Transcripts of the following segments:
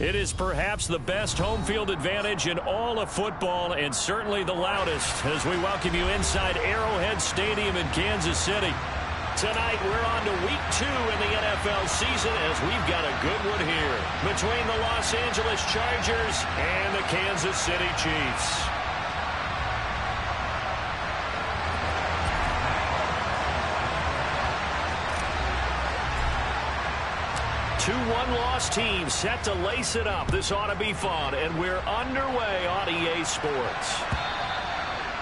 It is perhaps the best home field advantage in all of football, and certainly the loudest, as we welcome you inside Arrowhead Stadium in Kansas City. Tonight, we're on to week 2 in the NFL season, as we've got a good one here between the Los Angeles Chargers and the Kansas City Chiefs. 2-1-loss team set to lace it up. This ought to be fun, and we're underway on EA Sports.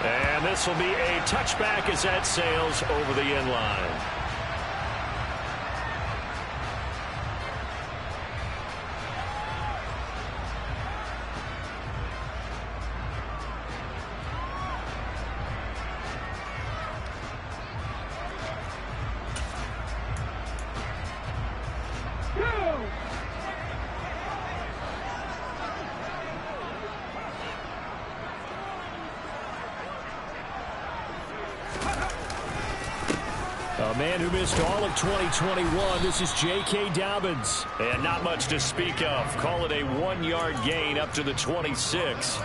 And this will be a touchback as that sails over the end line. A man who missed all of 2021, this is J.K. Dobbins. And not much to speak of. Call it a 1-yard gain up to the 26.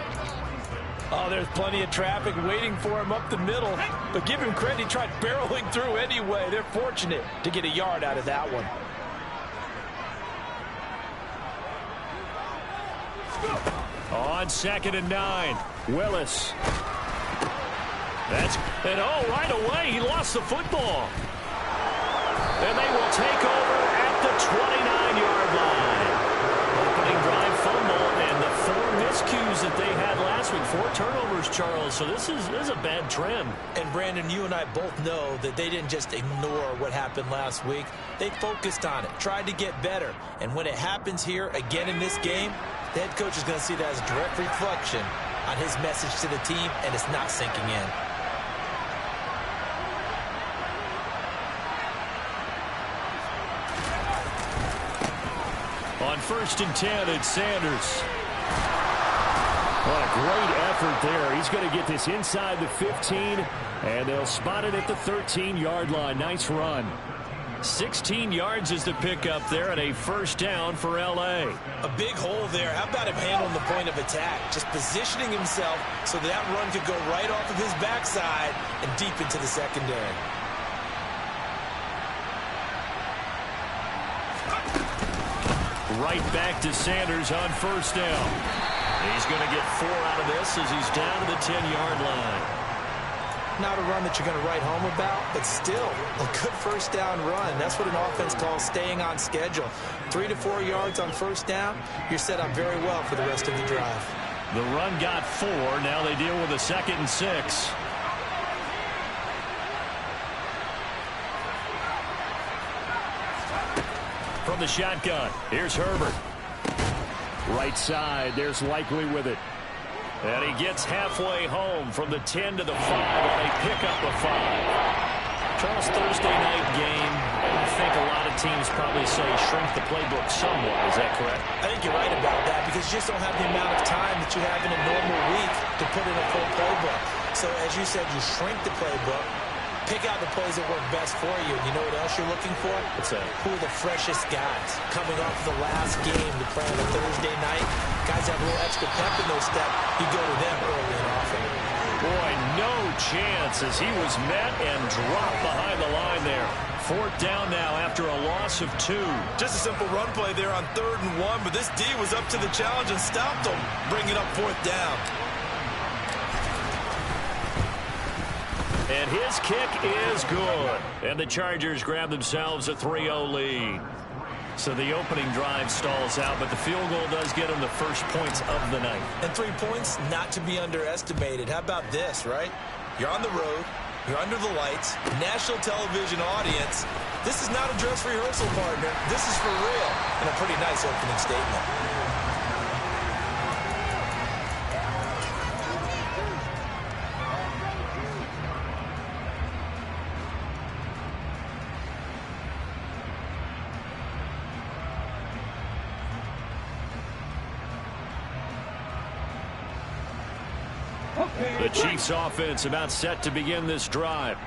Oh, there's plenty of traffic waiting for him up the middle. But give him credit, he tried barreling through anyway. They're fortunate to get a yard out of that one. On 2nd and 9, Willis. Right away, he lost the football. And they will take over at the 29-yard line. Opening drive fumble, and the 4 miscues that they had last week. 4 turnovers, Charles. So this is a bad trend. And, Brandon, you and I both know that they didn't just ignore what happened last week. They focused on it, tried to get better. And when it happens here again in this game, the head coach is going to see that as a direct reflection on his message to the team, and it's not sinking in. On 1st and 10, it's Sanders. What a great effort there. He's going to get this inside the 15, and they'll spot it at the 13-yard line. Nice run. 16 yards is the pickup there, and a 1st down for L.A. A big hole there. How about him handling the point of attack? Just positioning himself so that run could go right off of his backside and deep into the secondary. Right back to Sanders on 1st down. He's going to get 4 out of this as he's down to the 10-yard line. Not a run that you're going to write home about, but still a good 1st down run. That's what an offense calls staying on schedule. 3 to 4 yards on 1st down, you're set up very well for the rest of the drive. The run got 4. Now they deal with a 2nd and 6. From the shotgun, here's Herbert. Right side, there's Likely with it. And he gets halfway home from the 10 to the 5 on a pickup of 5. Charles, Thursday night game, I think a lot of teams probably say shrink the playbook somewhat. Is that correct? I think you're right about that because you just don't have the amount of time that you have in a normal week to put in a full playbook. So as you said, you shrink the playbook. Pick out the plays that work best for you. And you know what else you're looking for? What's that? Who are the freshest guys coming off the last game to play on a Thursday night? Guys have a little extra pep in their step. You go to them early and often. Boy, no chance as he was met and dropped behind the line there. 4th down now after a loss of 2. Just a simple run play there on 3rd and 1, but this D was up to the challenge and stopped him, bringing up 4th down. And his kick is good. And the Chargers grab themselves a 3-0 lead. So the opening drive stalls out, but the field goal does get them the first points of the night. And 3 points not to be underestimated. How about this, right? You're on the road. You're under the lights. National television audience. This is not a dress rehearsal, partner. This is for real. And a pretty nice opening statement. The Chiefs offense about set to begin this drive.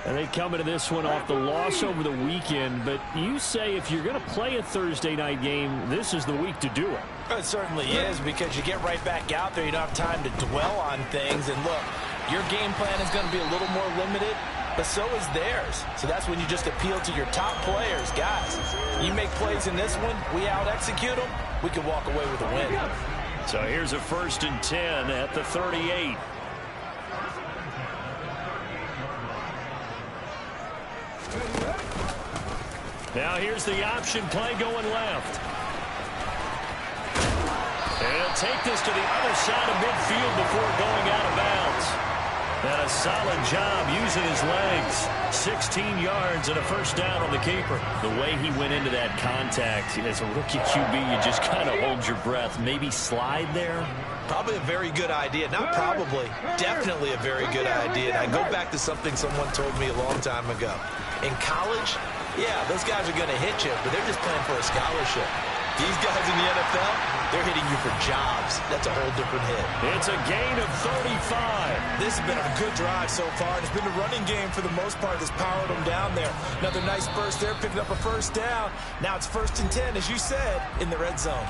And they come into this one off the loss over the weekend. But you say if you're going to play a Thursday night game, this is the week to do it. It certainly is, because you get right back out there. You don't have time to dwell on things. And look, your game plan is going to be a little more limited, but so is theirs. So that's when you just appeal to your top players. Guys, you make plays in this one, we out-execute them, we can walk away with a win. So here's a 1st and 10 at the 38. Now here's the option play going left. And he'll take this to the other side of midfield before going out of bounds. And a solid job using his legs. 16 yards and a 1st down on the keeper. The way he went into that contact, as a rookie QB, you just kind of hold your breath. Maybe slide there? Probably a very good idea. Not probably. Definitely a very good idea. And I go back to something someone told me a long time ago. In college, yeah, those guys are going to hit you, but they're just playing for a scholarship. These guys in the NFL, they're hitting you for jobs. That's a whole different hit. It's a gain of 35. This has been a good drive so far. It's been the running game for the most part that's powered them down there. Another nice burst there, picking up a 1st down. Now it's 1st and 10, as you said, in the red zone.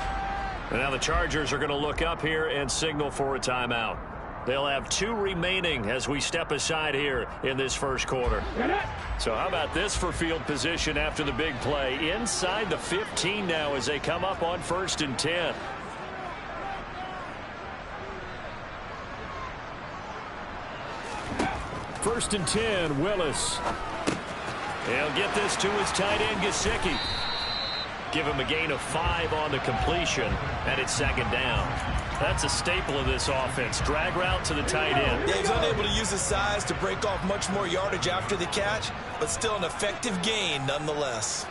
And now the Chargers are going to look up here and signal for a timeout. They'll have 2 remaining as we step aside here in this 1st quarter. So how about this for field position after the big play? Inside the 15 now as they come up on 1st and 10. First and 10, Willis. He'll get this to his tight end, Gesicki. Give him a gain of 5 on the completion, and it's 2nd down. That's a staple of this offense. Drag route to the tight end. Yeah, he's unable to use his size to break off much more yardage after the catch, but still an effective gain nonetheless.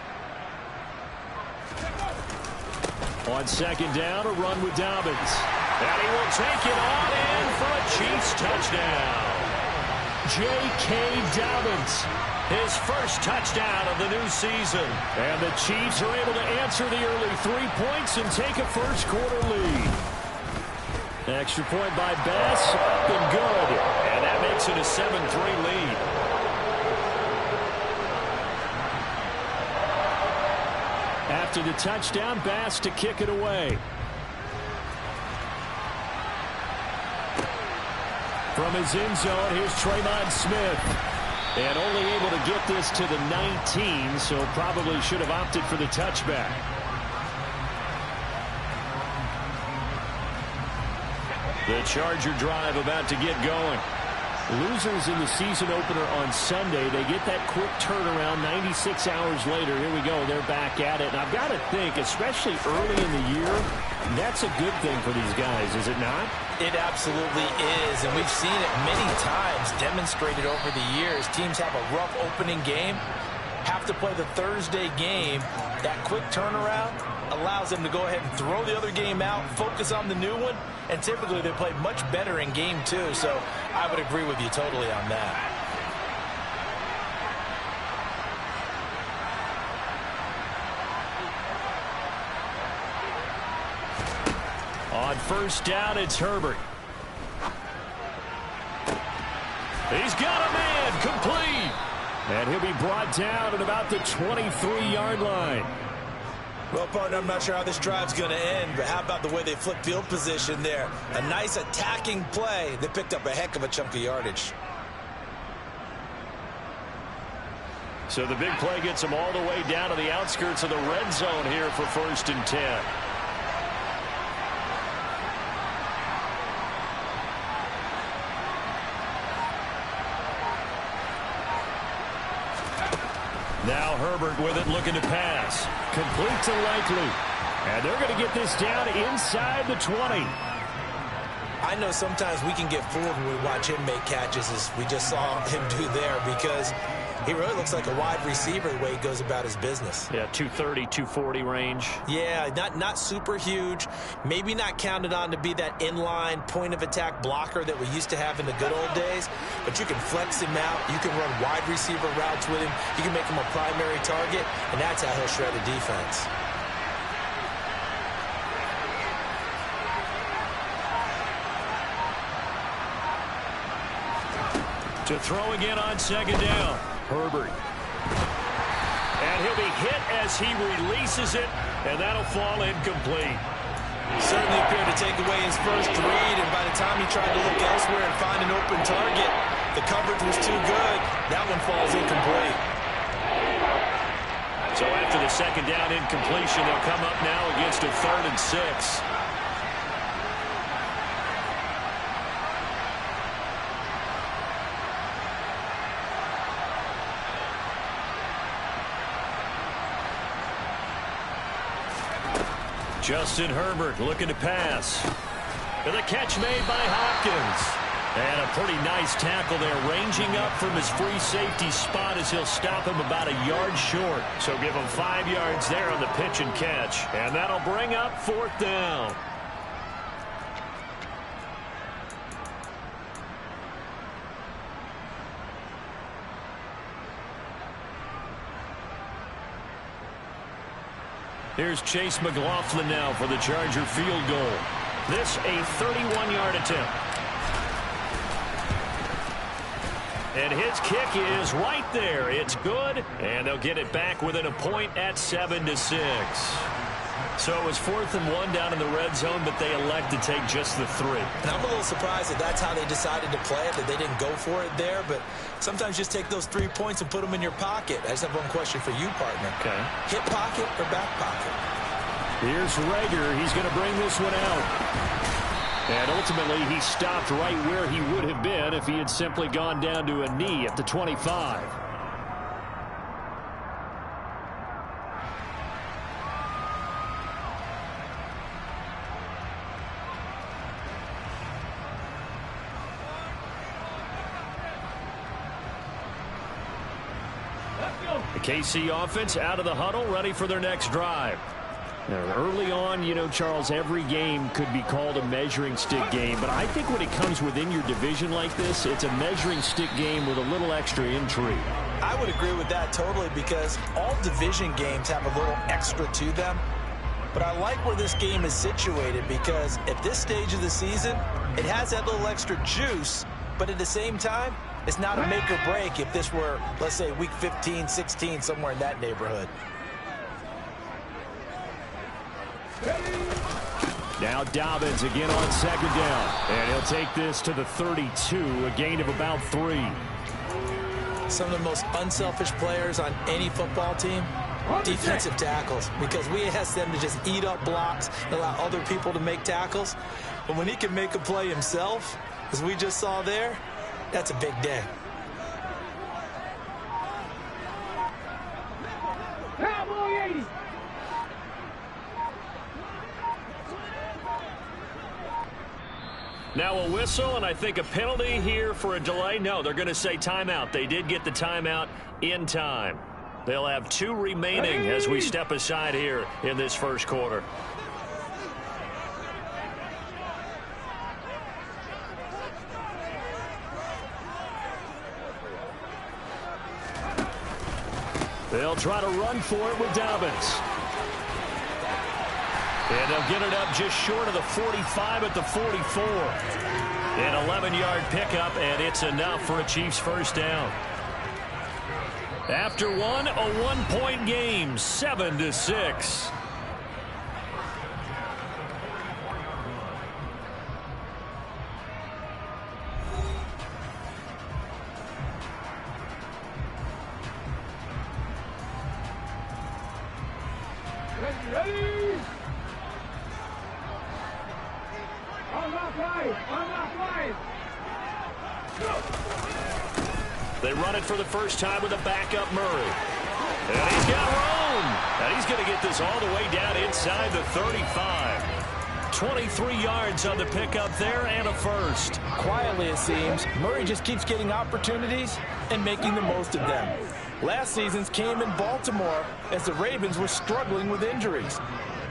On 2nd down, a run with Dobbins. And he will take it on in for a Chiefs touchdown. J.K. Dobbins, his 1st touchdown of the new season. And the Chiefs are able to answer the early 3 points and take a 1st quarter lead. Extra point by Bass, up and good. And that makes it a 7-3 lead. After the touchdown, Bass to kick it away. From his end zone, here's Tremont Smith. And only able to get this to the 19, so probably should have opted for the touchback. The Charger drive about to get going. Losers in the season opener on Sunday, they get that quick turnaround 96 hours later. Here we go, they're back at it. And I've got to think, especially early in the year, that's a good thing for these guys, is it not? It absolutely is, and we've seen it many times demonstrated over the years. Teams have a rough opening game, have to play the Thursday game. That quick turnaround allows them to go ahead and throw the other game out, focus on the new one, and typically they play much better in game 2, so I would agree with you totally on that. On 1st down, it's Herbert. He's got a man, complete. And he'll be brought down at about the 23-yard line. Well, partner, I'm not sure how this drive's going to end, but how about the way they flip field position there? A nice attacking play that picked up a heck of a chunk of yardage. So the big play gets them all the way down to the outskirts of the red zone here for 1st and 10. Now Herbert with it, looking to pass. Complete to Likely. And they're going to get this down inside the 20. I know sometimes we can get fooled when we watch him make catches, as we just saw him do there, because he really looks like a wide receiver the way he goes about his business. Yeah, 230, 240 range. Yeah, not super huge. Maybe not counted on to be that inline point-of-attack blocker that we used to have in the good old days, but you can flex him out. You can run wide receiver routes with him. You can make him a primary target, and that's how he'll shred a defense. To throw again on 2nd down. Herbert. And he'll be hit as he releases it, and that'll fall incomplete. Certainly appeared to take away his first read, and by the time he tried to look elsewhere and find an open target, the coverage was too good. That one falls incomplete. So after the second down incompletion, they'll come up now against a 3rd and 6. Justin Herbert looking to pass. And the catch made by Hopkins. And a pretty nice tackle there, ranging up from his free safety spot as he'll stop him about a yard short. So give him 5 yards there on the pitch and catch. And that'll bring up 4th down. Here's Chase McLaughlin now for the Charger field goal. This a 31-yard attempt. And his kick is right there. It's good, and they'll get it back within a point at 7-6. So it was 4th and 1 down in the red zone, but they elect to take just the 3. And I'm a little surprised that that's how they decided to play it, that they didn't go for it there. But sometimes just take those 3 points and put them in your pocket. I just have one question for you, partner. Okay. Hip pocket or back pocket? Here's Rager. He's going to bring this one out. And ultimately, he stopped right where he would have been if he had simply gone down to a knee at the 25. The KC offense out of the huddle, ready for their next drive. Now, early on, you know, Charles, every game could be called a measuring stick game, but I think when it comes within your division like this, it's a measuring stick game with a little extra intrigue. I would agree with that totally, because all division games have a little extra to them. But I like where this game is situated, because at this stage of the season, it has that little extra juice, but at the same time, it's not a make or break if this were, let's say, week 15, 16, somewhere in that neighborhood. Now Dobbins again on 2nd down. And he'll take this to the 32, a gain of about 3. Some of the most unselfish players on any football team, defensive tackles, because we ask them to just eat up blocks and allow other people to make tackles. But when he can make a play himself, as we just saw there, that's a big day. Now a whistle, and I think a penalty here for a delay. No, they're going to say timeout. They did get the timeout in time. They'll have 2 remaining as we step aside here in this first quarter. They'll try to run for it with Dobbins. And they'll get it up just short of the 45 at the 44. An 11-yard pickup, and it's enough for a Chiefs first down. After one, a 1-point game, 7-6. Ready? They run it for the first time with a backup Murray. And he's got room. And he's going to get this all the way down inside the 35. 23 yards on the pickup there and a first. Quietly, it seems, Murray just keeps getting opportunities and making the most of them. Last season's came in Baltimore as the Ravens were struggling with injuries.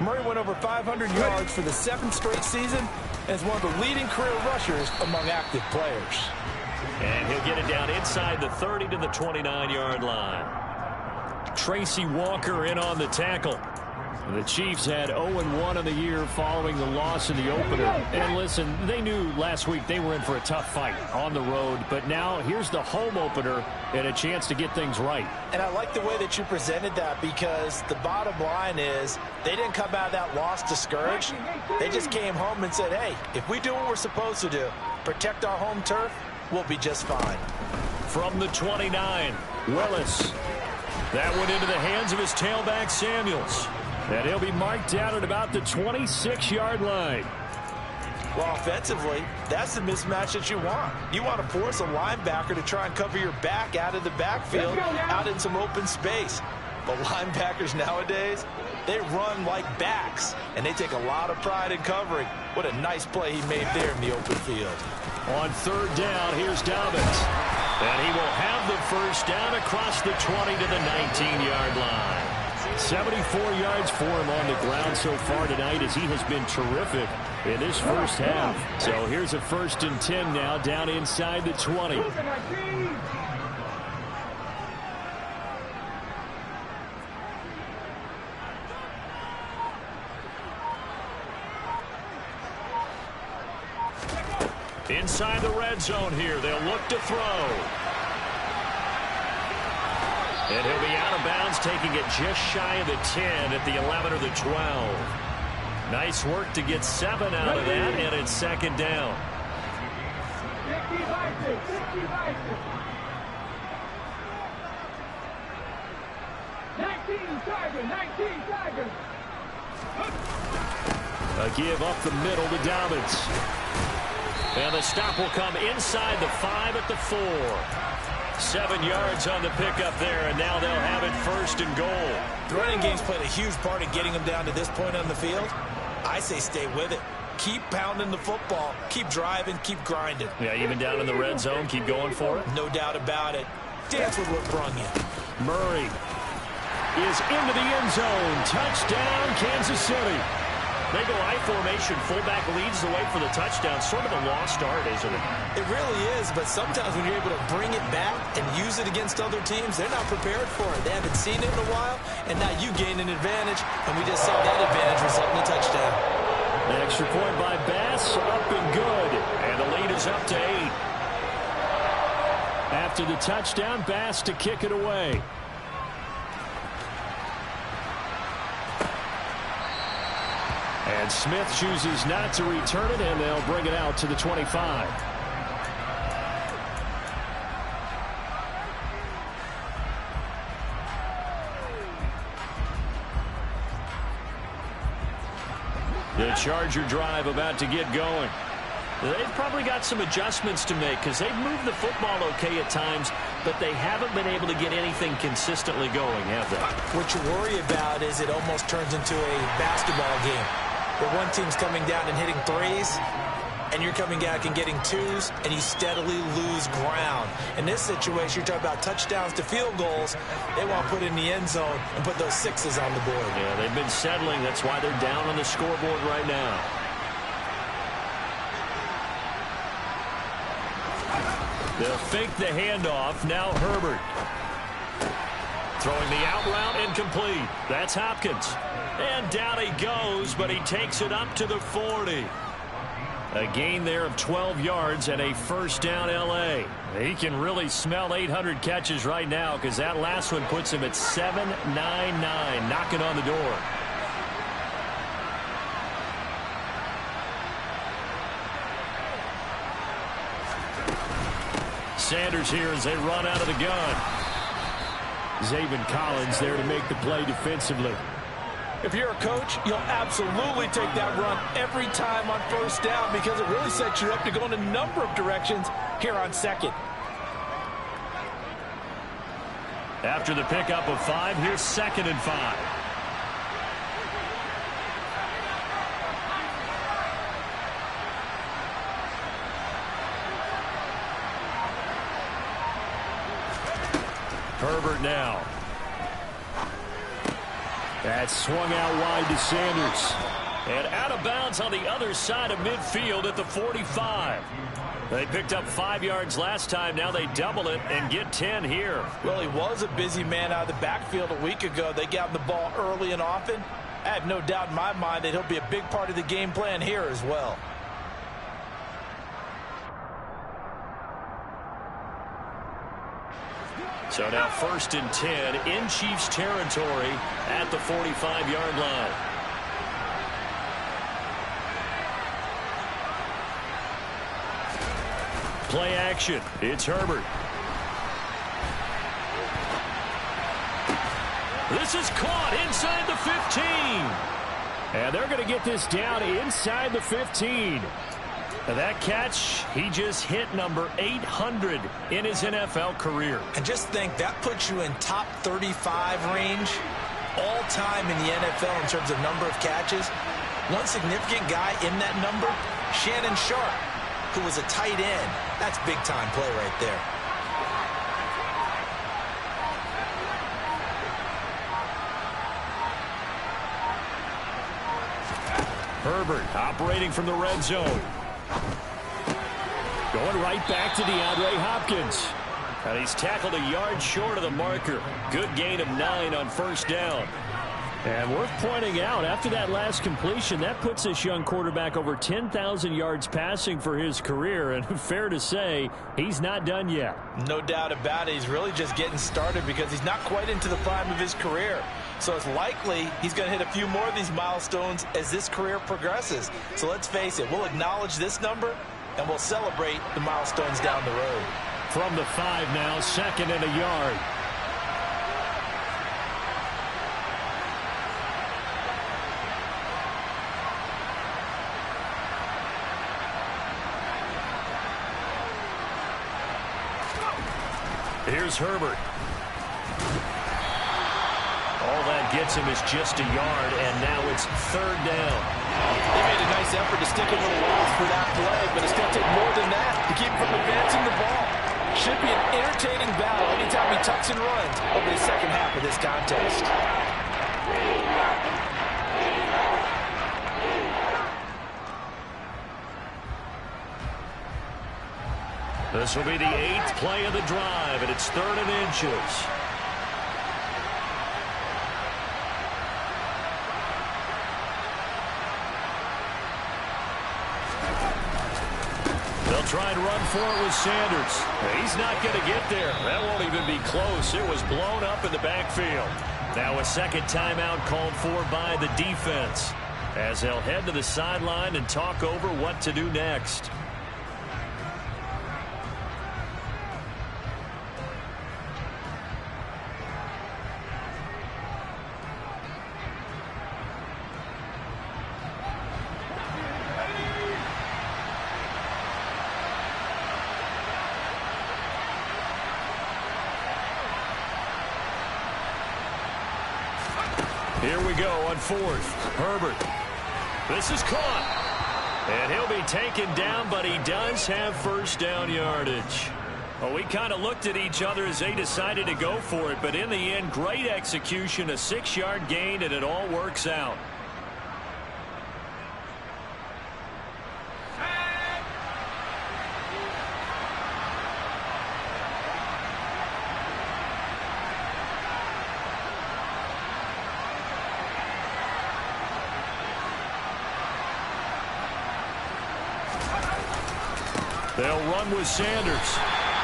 Murray went over 500 yards for the 7th straight season and is one of the leading career rushers among active players. And he'll get it down inside the 30 to the 29-yard line. Tracy Walker in on the tackle. The Chiefs had 0-1 in the year following the loss in the opener. And listen, they knew last week they were in for a tough fight on the road. But now here's the home opener and a chance to get things right. And I like the way that you presented that, because the bottom line is they didn't come out of that loss discouraged. They just came home and said, hey, if we do what we're supposed to do, protect our home turf, we'll be just fine. From the 29, Willis. That went into the hands of his tailback, Samuels. And he'll be marked out at about the 26-yard line. Well, offensively, that's the mismatch that you want. You want to force a linebacker to try and cover your back out of the backfield, out in some open space. But linebackers nowadays, they run like backs, and they take a lot of pride in covering. What a nice play he made there in the open field. On third down, here's Dobbins. And he will have the first down across the 20 to the 19-yard line. 74 yards for him on the ground so far tonight, as he has been terrific in this first half. So here's a 1st and 10 now, down inside the 20. Inside the red zone here, they'll look to throw. And he'll be out of bounds, taking it just shy of the 10 at the 11 or the 12. Nice work to get 7 out of that, and it's 2nd down. 19 Tigers. A give up the middle to Dobbins. And the stop will come inside the 5 at the 4. 7 yards on the pickup there, and now they'll have it 1st and goal. The running game's played a huge part in getting them down to this point on the field. I say stay with it. Keep pounding the football. Keep driving. Keep grinding. Yeah, even down in the red zone, keep going for it. No doubt about it. Dance with what brung you. Murray is into the end zone. Touchdown, Kansas City. They go I formation. Fullback leads the way for the touchdown. Sort of a lost art, isn't it? It really is, but sometimes when you're able to bring it back and use it against other teams, they're not prepared for it. They haven't seen it in a while, and now you gain an advantage, and we just saw that advantage result in a touchdown. An extra point by Bass, up and good. And the lead is up to 8. After the touchdown, Bass to kick it away. And Smith chooses not to return it, and they'll bring it out to the 25. The Charger drive about to get going. They've probably got some adjustments to make, because they've moved the football okay at times, but they haven't been able to get anything consistently going, have they? What you worry about is it almost turns into a basketball game, where one team's coming down and hitting threes, and you're coming back and getting twos, and you steadily lose ground. In this situation, you're talking about touchdowns to field goals. They want to put in the end zone and put those 6s on the board. Yeah, they've been settling. That's why they're down on the scoreboard right now. They'll fake the handoff. Now Herbert. Throwing the out route, incomplete. That's Hopkins. And down he goes, but he takes it up to the 40. A gain there of 12 yards and a 1st down L.A. He can really smell 800 catches right now, because that last one puts him at 799, knocking on the door. Sanders here as they run out of the gun. Zayvon Collins there to make the play defensively. If you're a coach, you'll absolutely take that run every time on 1st down, because it really sets you up to go in a number of directions here on 2nd. After the pickup of 5, here's 2nd and 5. Herbert now. That's swung out wide to Sanders. And out of bounds on the other side of midfield at the 45. They picked up 5 yards last time. Now they double it and get 10 here. Well, he was a busy man out of the backfield a week ago. They got him the ball early and often. I have no doubt in my mind that he'll be a big part of the game plan here as well. So now 1st and 10 in Chiefs territory at the 45-yard line. Play action. It's Herbert. This is caught inside the 15. And they're going to get this down inside the 15. Now that catch, he just hit number 800 in his NFL career. And just think, that puts you in top 35 range all time in the NFL in terms of number of catches. One significant guy in that number, Shannon Sharp, who was a tight end. That's big-time play right there. Herbert operating from the red zone. Going right back to DeAndre Hopkins. And he's tackled a yard short of the marker. Good gain of 9 on 1st down. And worth pointing out, after that last completion, that puts this young quarterback over 10,000 yards passing for his career. And fair to say, he's not done yet. No doubt about it. He's really just getting started because he's not quite into the prime of his career. So it's likely he's going to hit a few more of these milestones as this career progresses. So let's face it, we'll acknowledge this number and we'll celebrate the milestones down the road. From the 5 now, 2nd and a yard. Here's Herbert. All that gets him is just a yard, and now it's 3rd down. They made a nice effort to stick him with the walls for that play, but it's going to take more than that to keep him from advancing the ball. Should be an entertaining battle anytime he tucks and runs over the second half of this contest. This will be the 8th play of the drive, and it's 3rd and inches. They'll try and run for it with Sanders. He's not going to get there. That won't even be close. It was blown up in the backfield. Now a second timeout called for by the defense, as they'll head to the sideline and talk over what to do next. Here we go on 4th. Herbert. This is caught. And he'll be taken down, but he does have 1st down yardage. Well, we kind of looked at each other as they decided to go for it, but in the end, great execution, a 6-yard gain, and it all works out. They'll run with Sanders.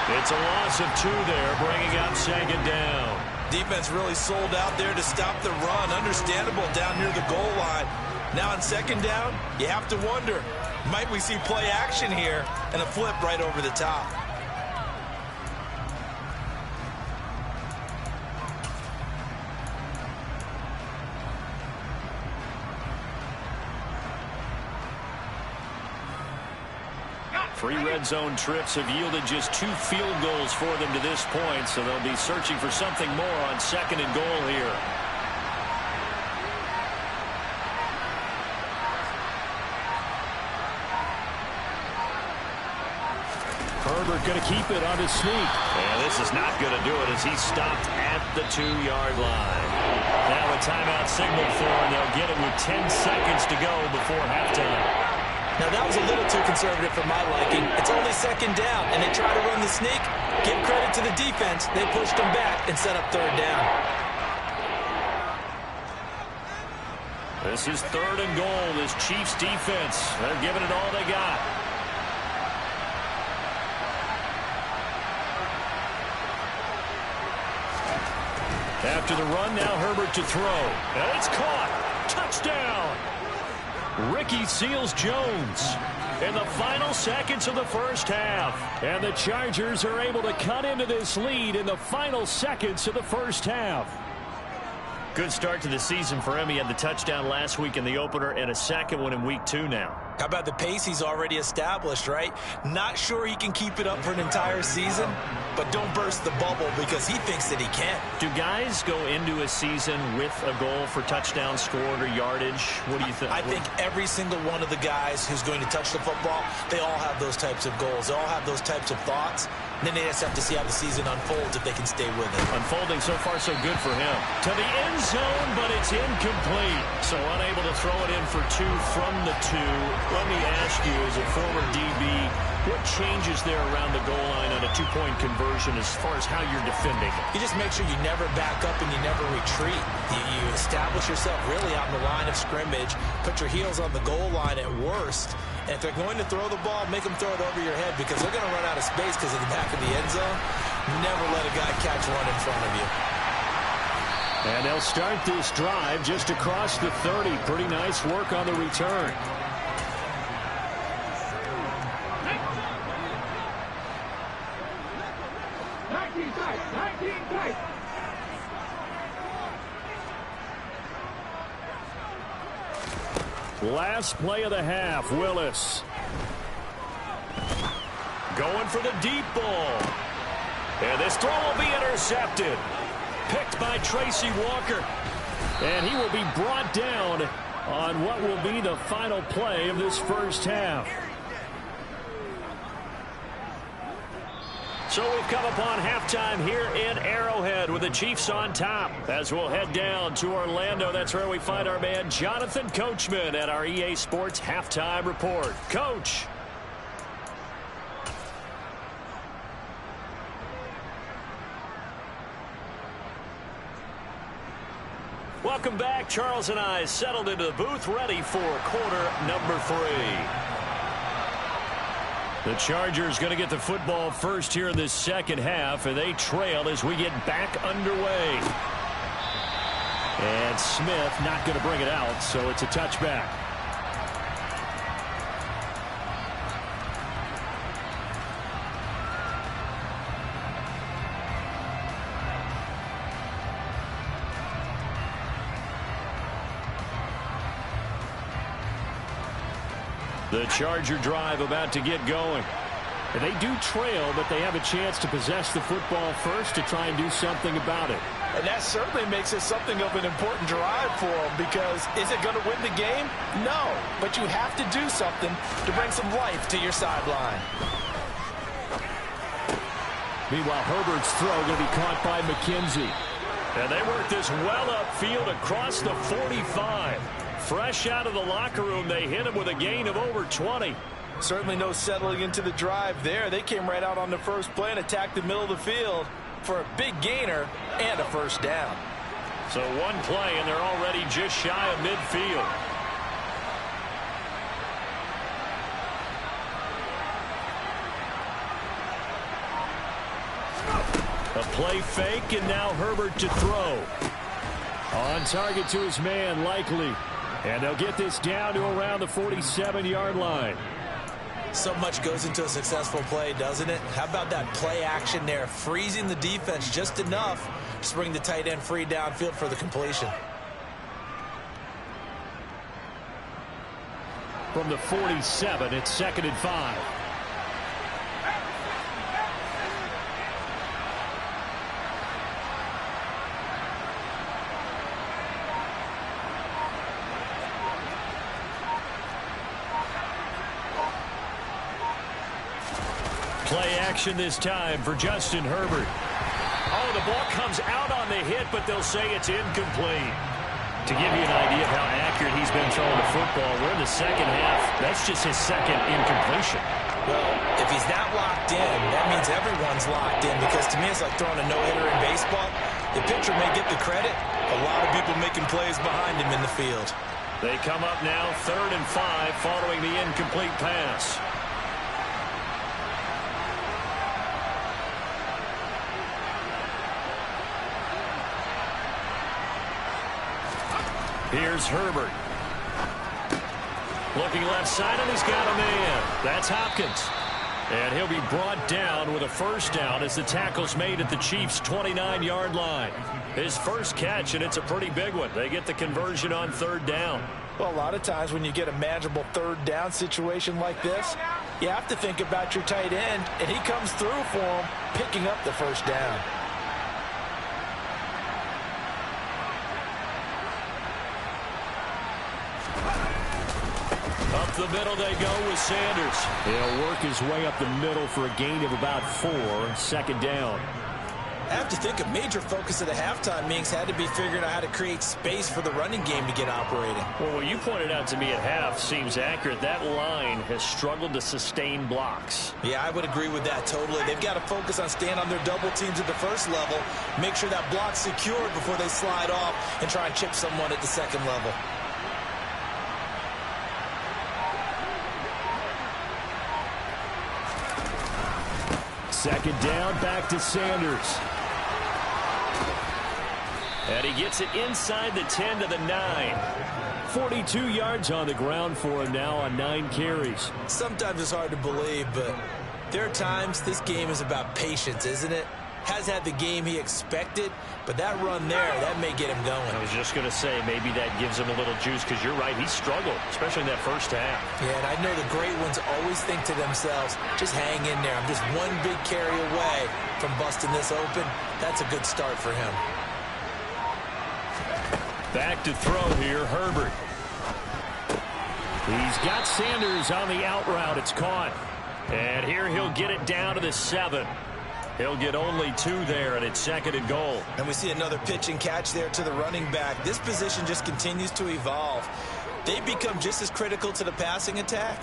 It's a loss of 2 there, bringing up 2nd down. Defense really sold out there to stop the run. Understandable down near the goal line. Now on 2nd down, you have to wonder, might we see play action here and a flip right over the top? Three red zone trips have yielded just 2 field goals for them to this point, so they'll be searching for something more on 2nd and goal here. Herbert going to keep it on his sneak. And this is not going to do it as he's stopped at the 2-yard line. Now a timeout signal for, and they'll get it with 10 seconds to go before halftime. Now, that was a little too conservative for my liking. It's only 2nd down, and they try to run the sneak. Give credit to the defense. They pushed them back and set up 3rd down. This is 3rd and goal. This Chiefs defense, they're giving it all they got. After the run, now Herbert to throw. And it's caught. Touchdown. Ricky Seals-Jones in the final seconds of the first half. And the Chargers are able to cut into this lead in the final seconds of the first half. Good start to the season for him. He had the touchdown last week in the opener and a second one in week 2 now. How about the pace he's already established, right? Not sure he can keep it up for an entire season, but don't burst the bubble because he thinks that he can. Do guys go into a season with a goal for touchdown scored or yardage? What do you think? I think every single one of the guys who's going to touch the football, they all have those types of goals. They all have those types of thoughts. And then they just have to see how the season unfolds if they can stay with it. Unfolding so far so good for him. To the end zone, but it's incomplete. So unable to throw it in for 2 from the 2. Let me ask you, as a former DB, what changes there around the goal line on a 2-point conversion as far as how you're defending? You just make sure you never back up and you never retreat. You establish yourself really on the line of scrimmage, put your heels on the goal line at worst. And if they're going to throw the ball, make them throw it over your head because they're going to run out of space because of the back of the end zone. Never let a guy catch one in front of you. And they'll start this drive just across the 30. Pretty nice work on the return. Last play of the half, Willis. Going for the deep ball. And this throw will be intercepted. Picked by Tracy Walker. And he will be brought down on what will be the final play of this first half. So we've come upon halftime here in Arrowhead with the Chiefs on top. As we'll head down to Orlando, that's where we find our man Jonathan Coachman at our EA Sports Halftime Report. Coach. Welcome back. Charles and I settled into the booth, ready for quarter number 3. The Chargers going to get the football first here in this second half, and they trail as we get back underway. And Smith not going to bring it out, so it's a touchback. The Charger drive about to get going. And they do trail, but they have a chance to possess the football first to try and do something about it. And that certainly makes it something of an important drive for them because is it going to win the game? No, but you have to do something to bring some life to your sideline. Meanwhile, Herbert's throw going to be caught by McKenzie. And they work this well upfield across the 45. Fresh out of the locker room, they hit him with a gain of over 20. Certainly no settling into the drive there. They came right out on the first play and attacked the middle of the field for a big gainer and a first down. So one play, and they're already just shy of midfield. A play fake, and now Herbert to throw. On target to his man, Likely. And they'll get this down to around the 47-yard line. So much goes into a successful play, doesn't it? How about that play action there, freezing the defense just enough to bring the tight end free downfield for the completion. From the 47, it's 2nd and 5. Play action this time for Justin Herbert. Oh, the ball comes out on the hit, but they'll say it's incomplete. To give you an idea of how accurate he's been throwing the football, we're in the second half. That's just his second incompletion. Well, if he's that locked in, that means everyone's locked in because to me it's like throwing a no-hitter in baseball. The pitcher may get the credit, a lot of people making plays behind him in the field. They come up now 3rd and 5 following the incomplete pass. Here's Herbert. Looking left side, and he's got a man. That's Hopkins. And he'll be brought down with a first down as the tackle's made at the Chiefs' 29-yard line. His first catch, and it's a pretty big one. They get the conversion on 3rd down. Well, a lot of times when you get a manageable 3rd down situation like this, you have to think about your tight end, and he comes through for him, picking up the first down. Up the middle they go with Sanders. He'll work his way up the middle for a gain of about 4, 2nd down. I have to think a major focus of the halftime meetings had to be figuring out how to create space for the running game to get operating. Well, what you pointed out to me at half seems accurate. That line has struggled to sustain blocks. Yeah, I would agree with that totally. They've got to focus on staying on their double teams at the first level, make sure that block's secured before they slide off and try and chip someone at the second level. Second down, back to Sanders. And he gets it inside the 10 to the 9. 42 yards on the ground for him now on 9 carries. Sometimes it's hard to believe, but there are times this game is about patience, isn't it? Has had the game he expected, but that run there, that may get him going. I was just going to say, maybe that gives him a little juice, because you're right, he struggled, especially in that first half. Yeah, and I know the great ones always think to themselves, just hang in there. I'm just one big carry away from busting this open. That's a good start for him. Back to throw here, Herbert. He's got Sanders on the out route. It's caught. And here he'll get it down to the 7. He'll get only 2 there, and it's 2nd and goal. And we see another pitch and catch there to the running back. This position just continues to evolve. They become just as critical to the passing attack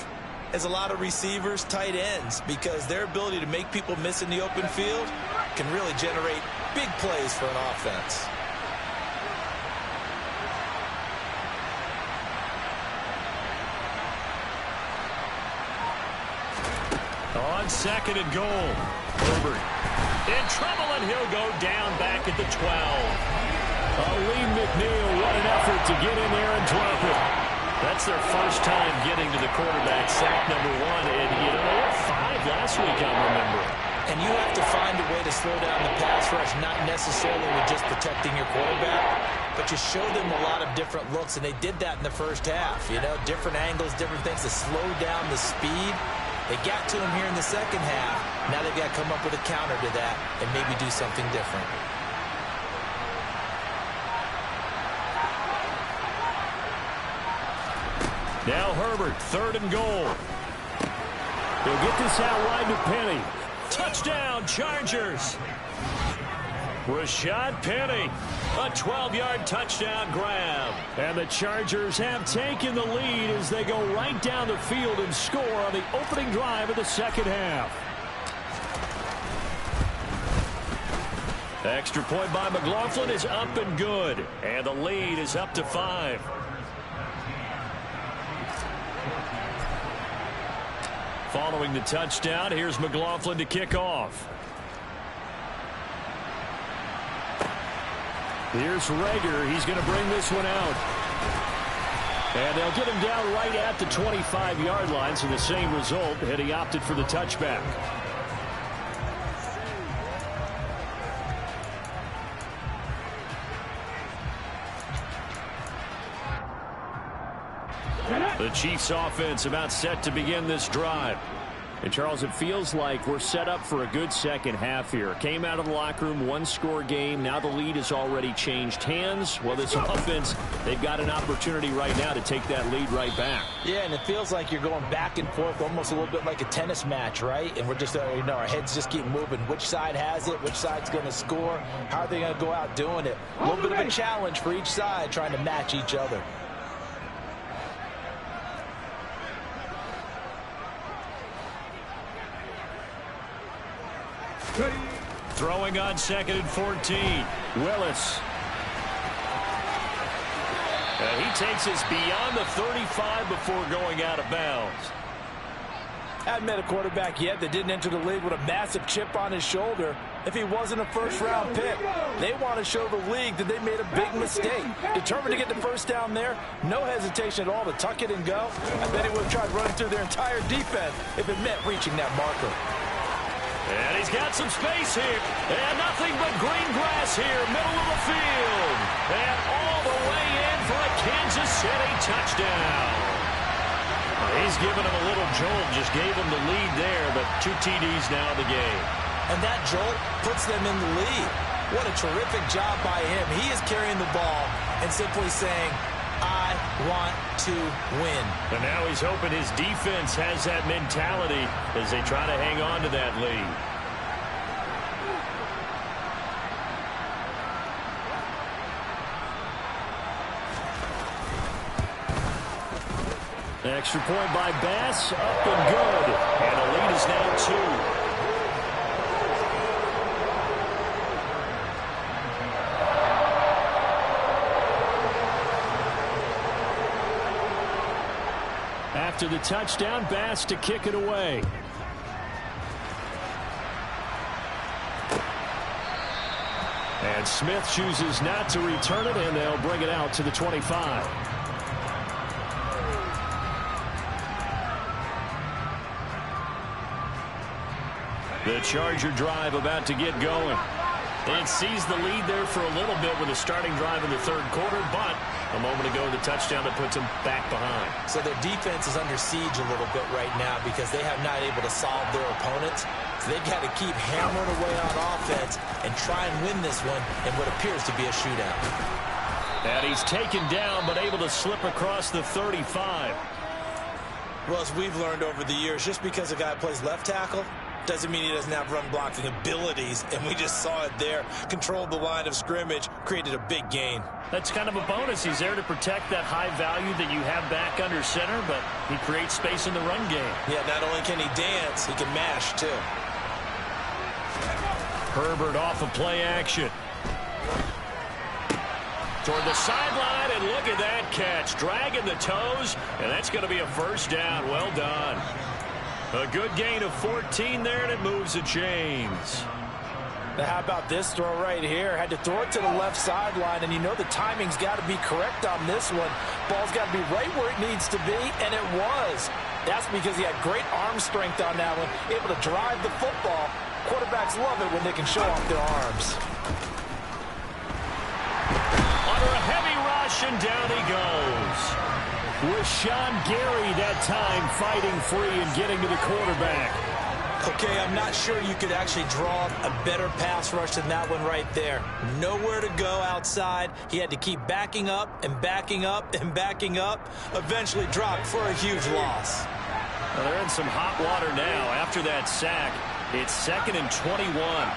as a lot of receivers, tight ends, because their ability to make people miss in the open field can really generate big plays for an offense. On 2nd and goal, Herbert in trouble, and he'll go down back at the 12. Lee McNeil, what an effort to get in there and drop it. That's their first time getting to the quarterback, sack number 1. And you know, they were 5 last week, I'm remembering. And you have to find a way to slow down the pass rush, not necessarily with just protecting your quarterback, but you show them a lot of different looks, and they did that in the first half. You know, different angles, different things to slow down the speed. They got to him here in the second half. Now they've got to come up with a counter to that and maybe do something different. Now Herbert, 3rd and goal. He'll get this out wide to Penny. Touchdown, Chargers. Rashad Penny, a 12-yard touchdown grab. And the Chargers have taken the lead as they go right down the field and score on the opening drive of the second half. Extra point by McLaughlin is up and good. And the lead is up to 5. Following the touchdown, here's McLaughlin to kick off. Here's Rager. He's going to bring this one out. And they'll get him down right at the 25-yard line, so the same result, and he opted for the touchback. The Chiefs offense about set to begin this drive. And, Charles, it feels like we're set up for a good second half here. Came out of the locker room, 1-score game. Now the lead has already changed hands. Well, this offense, they've got an opportunity right now to take that lead right back. Yeah, and it feels like you're going back and forth, almost a little bit like a tennis match, right? And we're just, our heads just keep moving. Which side has it? Which side's going to score? How are they going to go out doing it? A little bit of a challenge for each side, trying to match each other. Throwing on 2nd and 14. Willis. He takes us beyond the 35 before going out of bounds. Haven't met a quarterback yet that didn't enter the league with a massive chip on his shoulder. If he wasn't a first-round pick, they want to show the league that they made a big mistake. Determined to get the first down there, no hesitation at all to tuck it and go. I bet he would have tried running through their entire defense if it meant reaching that marker. And he's got some space here. And nothing but green grass here, middle of the field. And all the way in for a Kansas City touchdown. He's given him a little jolt, just gave him the lead there, but 2 TDs now in the game. And that jolt puts them in the lead. What a terrific job by him. He is carrying the ball and simply saying, I want to win. And now he's hoping his defense has that mentality as they try to hang on to that lead. Extra point by Bass, up and good. And the lead is now 2. After the touchdown, Bass to kick it away. And Smith chooses not to return it, and they'll bring it out to the 25. The Charger drive about to get going. It seized the lead there for a little bit with a starting drive in the third quarter, but a moment ago the touchdown that puts them back behind. So their defense is under siege a little bit right now because they have not able to solve their opponents. So they've got to keep hammering away on offense and try and win this one in what appears to be a shootout. And he's taken down but able to slip across the 35. Well, as we've learned over the years, just because a guy plays left tackle doesn't mean he doesn't have run blocking abilities, and we just saw it there. Controlled the line of scrimmage, created a big gain. That's kind of a bonus. He's there to protect that high value that you have back under center, but he creates space in the run game. Yeah, not only can he dance, he can mash, too. Herbert off of play action. Toward the sideline, and look at that catch. Dragging the toes, and that's going to be a first down. Well done. A good gain of 14 there, and it moves the chains. Now, how about this throw right here? Had to throw it to the left sideline, and you know the timing's got to be correct on this one. Ball's got to be right where it needs to be, and it was. That's because he had great arm strength on that one, able to drive the football. Quarterbacks love it when they can show off their arms. Under a heavy rush, and down he goes. With Sean Gary that time fighting free and getting to the quarterback. Okay, I'm not sure you could actually draw a better pass rush than that one right there. Nowhere to go outside. He had to keep backing up and backing up and backing up. Eventually dropped for a huge loss. Well, they're in some hot water now after that sack. It's 2nd and 21.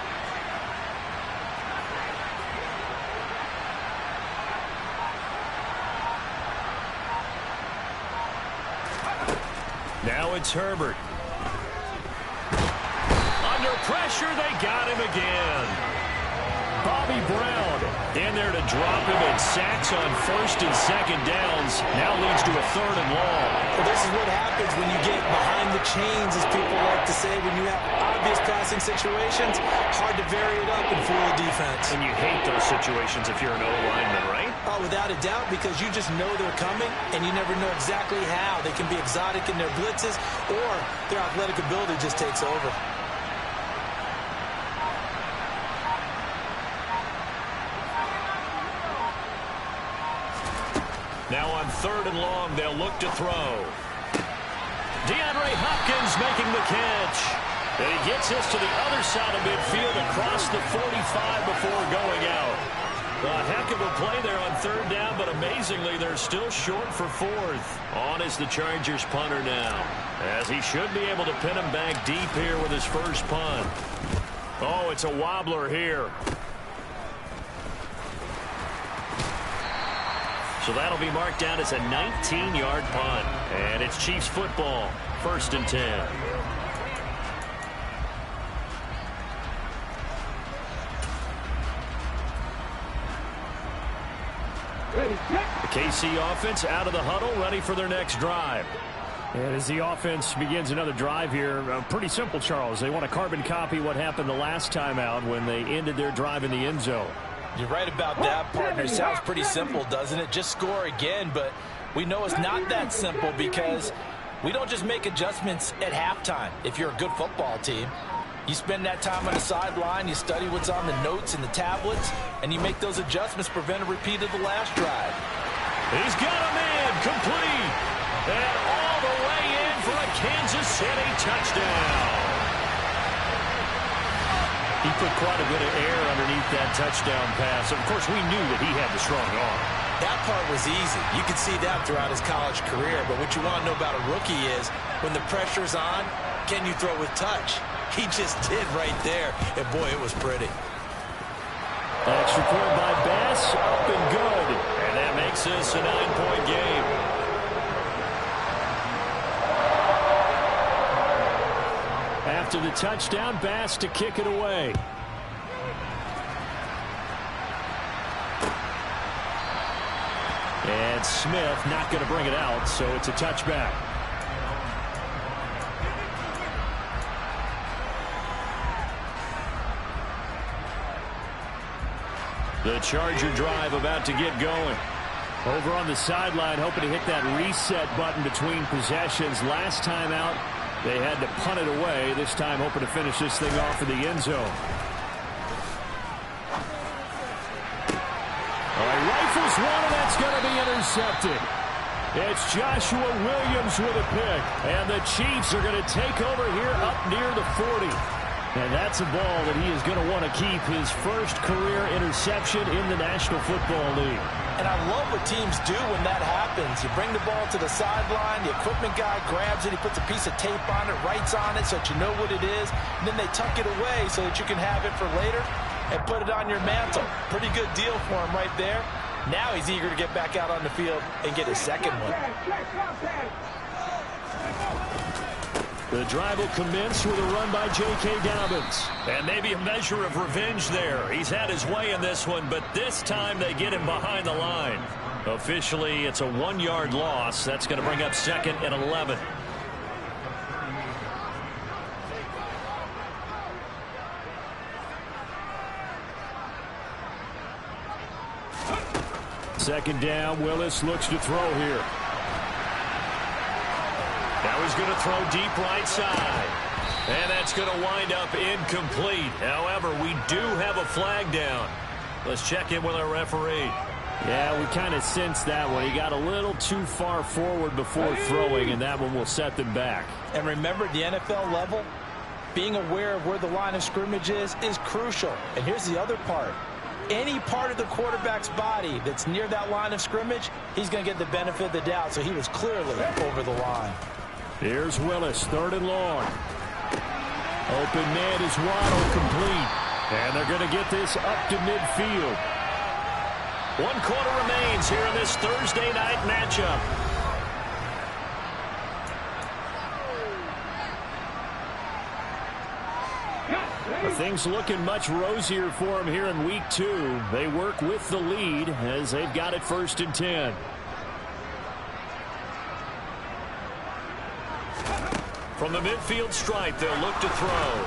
Now it's Herbert. Under pressure, they got him again. Bobby Brown in there to drop him, and sacks on 1st and 2nd downs. Now leads to a 3rd and long. Well, this is what happens when you get behind the chains, as people like to say. When you have obvious passing situations, hard to vary it up and fool the defense. And you hate those situations if you're an O-lineman, right? Oh, without a doubt, because you just know they're coming, and you never know exactly how. They can be exotic in their blitzes, or their athletic ability just takes over. Now on 3rd and long, they'll look to throw. DeAndre Hopkins making the catch. And he gets us to the other side of midfield across the 45 before going out. A heck of a play there on 3rd down, but amazingly, they're still short for 4th. On is the Chargers punter now, as he should be able to pin him back deep here with his first punt. Oh, it's a wobbler here. So that'll be marked down as a 19-yard punt. And it's Chiefs football, 1st and 10. The KC offense out of the huddle, ready for their next drive. And as the offense begins another drive here, pretty simple, Charles. They want to carbon copy what happened the last time out when they ended their drive in the end zone. You're right about that, partner. Sounds pretty simple, doesn't it? Just score again, but we know it's not that simple because we don't just make adjustments at halftime if you're a good football team. You spend that time on the sideline, you study what's on the notes and the tablets, and you make those adjustments to prevent a repeat of the last drive. He's got him in, complete, and all the way in for a Kansas City touchdown. He put quite a bit of air underneath that touchdown pass. Of course, we knew that he had the strong arm. That part was easy. You could see that throughout his college career, but what you want to know about a rookie is when the pressure's on, can you throw with touch? He just did right there, and boy, it was pretty. Extra point by Bass, up and good. And that makes this a 9-point game. After the touchdown, Bass to kick it away. And Smith not going to bring it out, so it's a touchback. The Charger drive about to get going. Over on the sideline, hoping to hit that reset button between possessions. Last time out, they had to punt it away. This time, hoping to finish this thing off in the end zone. All right, rifles one, and that's going to be intercepted. It's Joshua Williams with a pick, and the Chiefs are going to take over here up near the 40. And that's a ball that he is going to want to keep, his first career interception in the National Football League. And I love what teams do when that happens. You bring the ball to the sideline, the equipment guy grabs it, he puts a piece of tape on it, writes on it so that you know what it is, and then they tuck it away so that you can have it for later and put it on your mantle. Pretty good deal for him right there. Now he's eager to get back out on the field and get his second one. The drive will commence with a run by J.K. Dobbins. And maybe a measure of revenge there. He's had his way in this one, but this time they get him behind the line. Officially, it's a 1-yard loss. That's going to bring up 2nd and 11. Second down, Willis looks to throw here. Now he's going to throw deep right side. And that's going to wind up incomplete. However, we do have a flag down. Let's check in with our referee. Yeah, we kind of sensed that one. He got a little too far forward before throwing, and that one will set them back. And remember, at the NFL level, being aware of where the line of scrimmage is crucial. And here's the other part. Any part of the quarterback's body that's near that line of scrimmage, he's going to get the benefit of the doubt. So he was clearly over the line. Here's Willis, 3rd and long. Open man is Waddle, complete. And they're going to get this up to midfield. 1 quarter remains here in this Thursday night matchup. Things looking much rosier for them here in week 2. They work with the lead as they've got it 1st and 10. From the midfield stripe, they'll look to throw.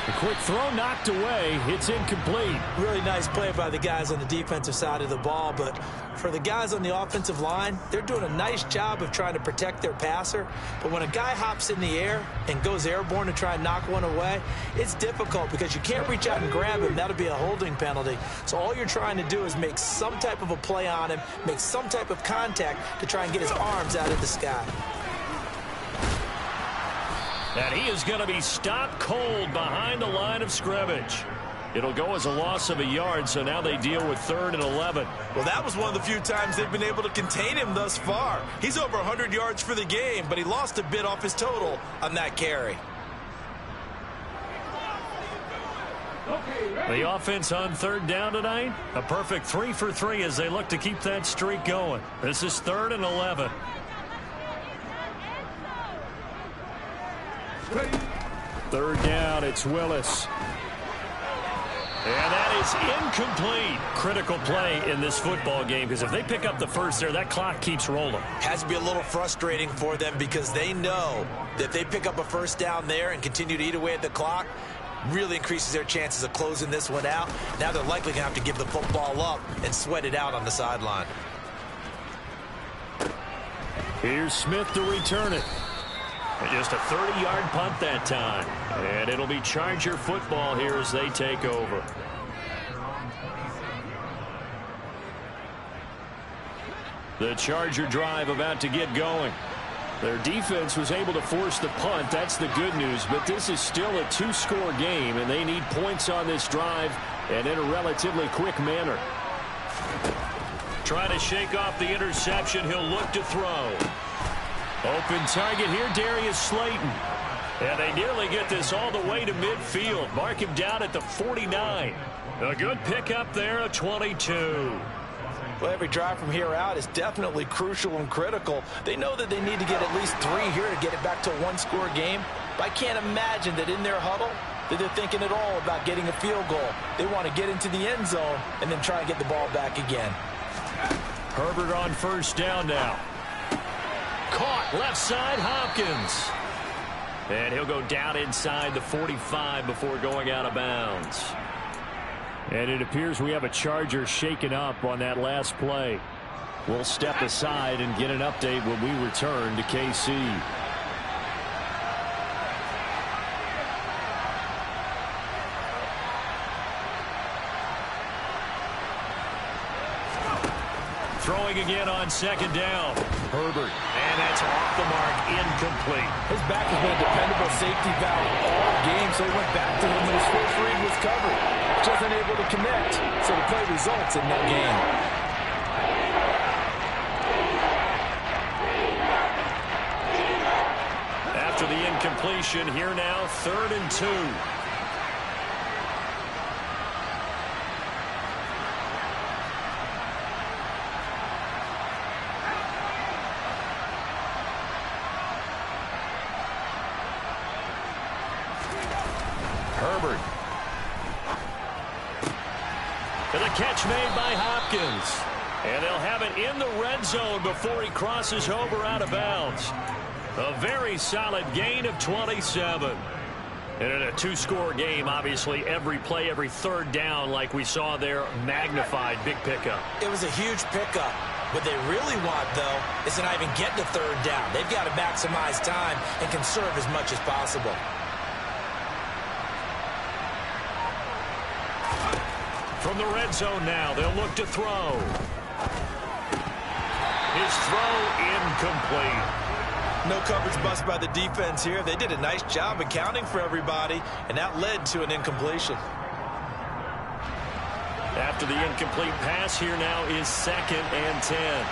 A quick throw knocked away. It's incomplete. Really nice play by the guys on the defensive side of the ball, but for the guys on the offensive line, they're doing a nice job of trying to protect their passer. But when a guy hops in the air and goes airborne to try and knock one away, it's difficult because you can't reach out and grab him. That'll be a holding penalty. So all you're trying to do is make some type of a play on him, make some type of contact to try and get his arms out of the sky. And he is going to be stopped cold behind the line of scrimmage. It'll go as a loss of a yard, so now they deal with 3rd and 11. Well, that was one of the few times they've been able to contain him thus far. He's over 100 yards for the game, but he lost a bit off his total on that carry. The offense on 3rd down tonight, a perfect 3 for 3 as they look to keep that streak going. This is 3rd and 11. Third down, it's Willis. And that is incomplete. Critical play in this football game, because if they pick up the first there, that clock keeps rolling. Has to be a little frustrating for them because they know that if they pick up a first down there and continue to eat away at the clock, really increases their chances of closing this one out. Now they're likely going to have to give the football up and sweat it out on the sideline. Here's Smith to return it. And just a 30-yard punt that time. And it'll be Charger football here as they take over. The Charger drive about to get going. Their defense was able to force the punt. That's the good news. But this is still a two-score game, and they need points on this drive and in a relatively quick manner. Trying to shake off the interception. He'll look to throw. Open target here, Darius Slayton. And they nearly get this all the way to midfield. Mark him down at the 49. A good pickup there, a 22. Well, every drive from here out is definitely crucial and critical. They know that they need to get at least 3 here to get it back to a one-score game. But I can't imagine that in their huddle that they're thinking at all about getting a field goal. They want to get into the end zone and then try and get the ball back again. Herbert on first down now. Caught left side, Hopkins. And he'll go down inside the 45 before going out of bounds. And it appears we have a Charger shaken up on that last play. We'll step aside and get an update when we return to KC. Throwing again on second down. Herbert. And that's off the mark, incomplete. His back has been a dependable safety valve all game, so he went back to him when his first read was covered. Just unable to connect, so the play results in no gain. After the incompletion, here now, 3rd and 2. Herbert. And the catch made by Hopkins. And they'll have it in the red zone before he crosses over out of bounds. A very solid gain of 27. And in a two-score game, obviously, every play, every third down, like we saw there, magnified. Big pickup. It was a huge pickup. What they really want, though, is to not even get to third down. They've got to maximize time and conserve as much as possible. From the red zone now, they'll look to throw. His throw incomplete. No coverage bust by the defense here. They did a nice job accounting for everybody, and that led to an incompletion. After the incomplete pass, here now is 2nd and 10.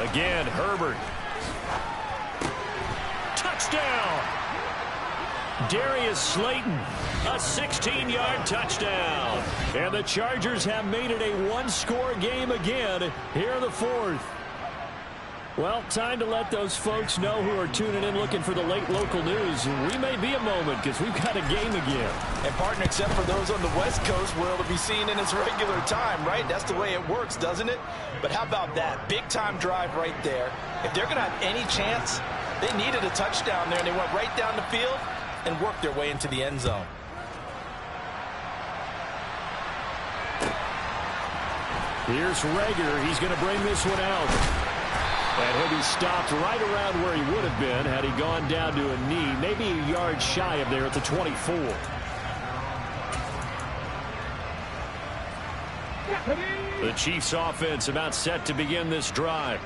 Again, Herbert. Touchdown! Darius Slayton, a 16-yard touchdown. And the Chargers have made it a one-score game again here in the 4th. Well, time to let those folks know who are tuning in looking for the late local news. We may be a moment because we've got a game again. And, partner, except for those on the West Coast where it'll be seen in its regular time, right? That's the way it works, doesn't it? But how about that big-time drive right there? If they're going to have any chance, they needed a touchdown there, and they went right down the field and worked their way into the end zone. Here's Rager. He's going to bring this one out. And he'll be stopped right around where he would have been had he gone down to a knee, maybe a yard shy of there at the 24. The Chiefs' offense about set to begin this drive.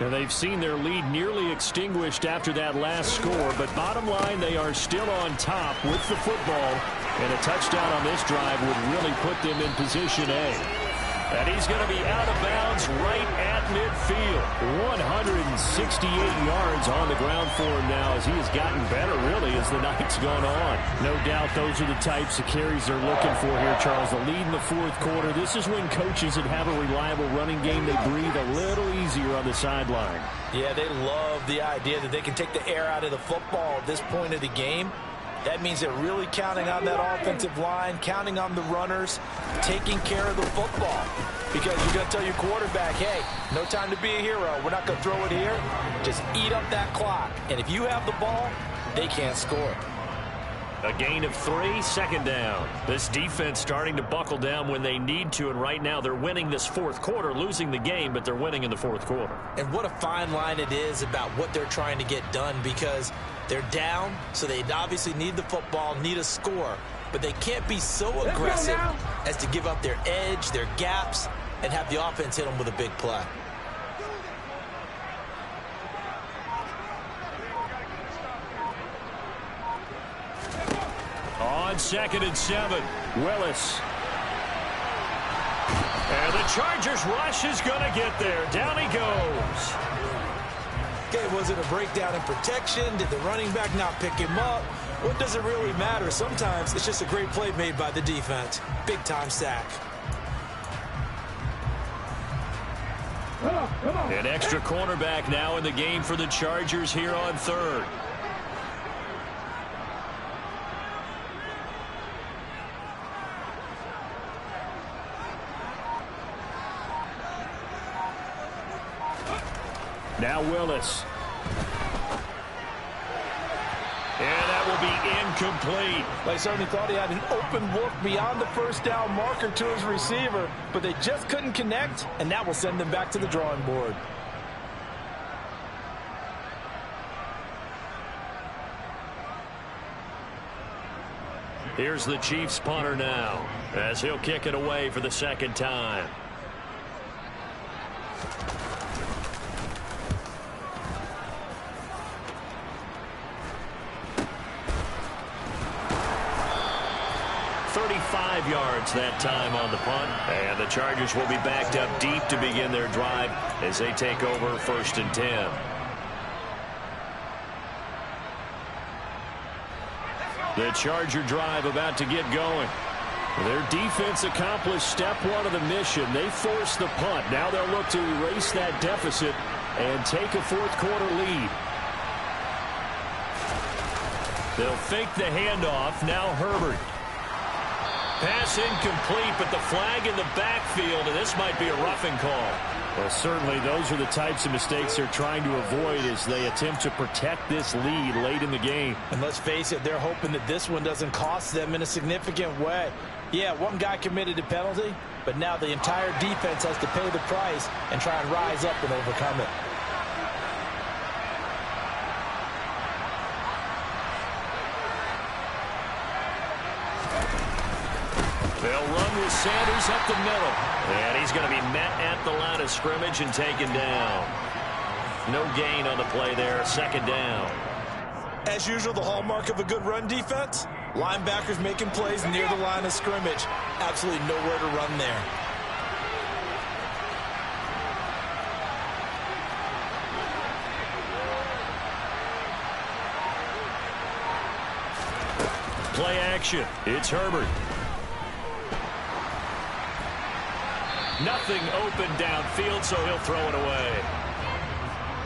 And they've seen their lead nearly extinguished after that last score, but bottom line, they are still on top with the football, and a touchdown on this drive would really put them in position A. And he's going to be out of bounds right at midfield. 168 yards on the ground for him now as he has gotten better, really, as the night's gone on. No doubt those are the types of carries they're looking for here, Charles. The lead in the fourth quarter. This is when coaches that have a reliable running game, they breathe a little easier on the sideline. Yeah, they love the idea that they can take the air out of the football at this point of the game. That means they're really counting on that offensive line, counting on the runners, taking care of the football. Because you're going to tell your quarterback, hey, no time to be a hero. We're not going to throw it here. Just eat up that clock. And if you have the ball, they can't score. A gain of 3, second down. This defense starting to buckle down when they need to, and right now they're winning this fourth quarter, losing the game, but they're winning in the fourth quarter. And what a fine line it is about what they're trying to get done, because they're down, so they obviously need the football, need a score, but they can't be so aggressive as to give up their edge, their gaps, and have the offense hit them with a big play. On 2nd and 7, Willis. And the Chargers rush is going to get there. Down he goes. Okay, was it a breakdown in protection? Did the running back not pick him up? What does it really matter? Sometimes it's just a great play made by the defense. Big-time sack. An extra cornerback now in the game for the Chargers here on 3rd. Now Willis. And that will be incomplete. They certainly thought he had an open look beyond the first down marker to his receiver, but they just couldn't connect, and that will send them back to the drawing board. Here's the Chiefs punter now, as he'll kick it away for the second time. Yards that time on the punt, and the Chargers will be backed up deep to begin their drive as they take over 1st and 10. The Charger drive about to get going. Their defense accomplished step 1 of the mission. They forced the punt. Now they'll look to erase that deficit and take a fourth quarter lead. They'll fake the handoff. Now Herbert. Pass incomplete, but the flag in the backfield, and this might be a roughing call. Well, certainly those are the types of mistakes they're trying to avoid as they attempt to protect this lead late in the game. And let's face it, they're hoping that this one doesn't cost them in a significant way. Yeah, one guy committed a penalty, but now the entire defense has to pay the price and try and rise up and overcome it. They'll run with Sanders up the middle. And he's going to be met at the line of scrimmage and taken down. No gain on the play there. Second down. As usual, the hallmark of a good run defense, linebackers making plays near the line of scrimmage. Absolutely nowhere to run there. Play action. It's Herbert. Nothing open downfield, so he'll throw it away.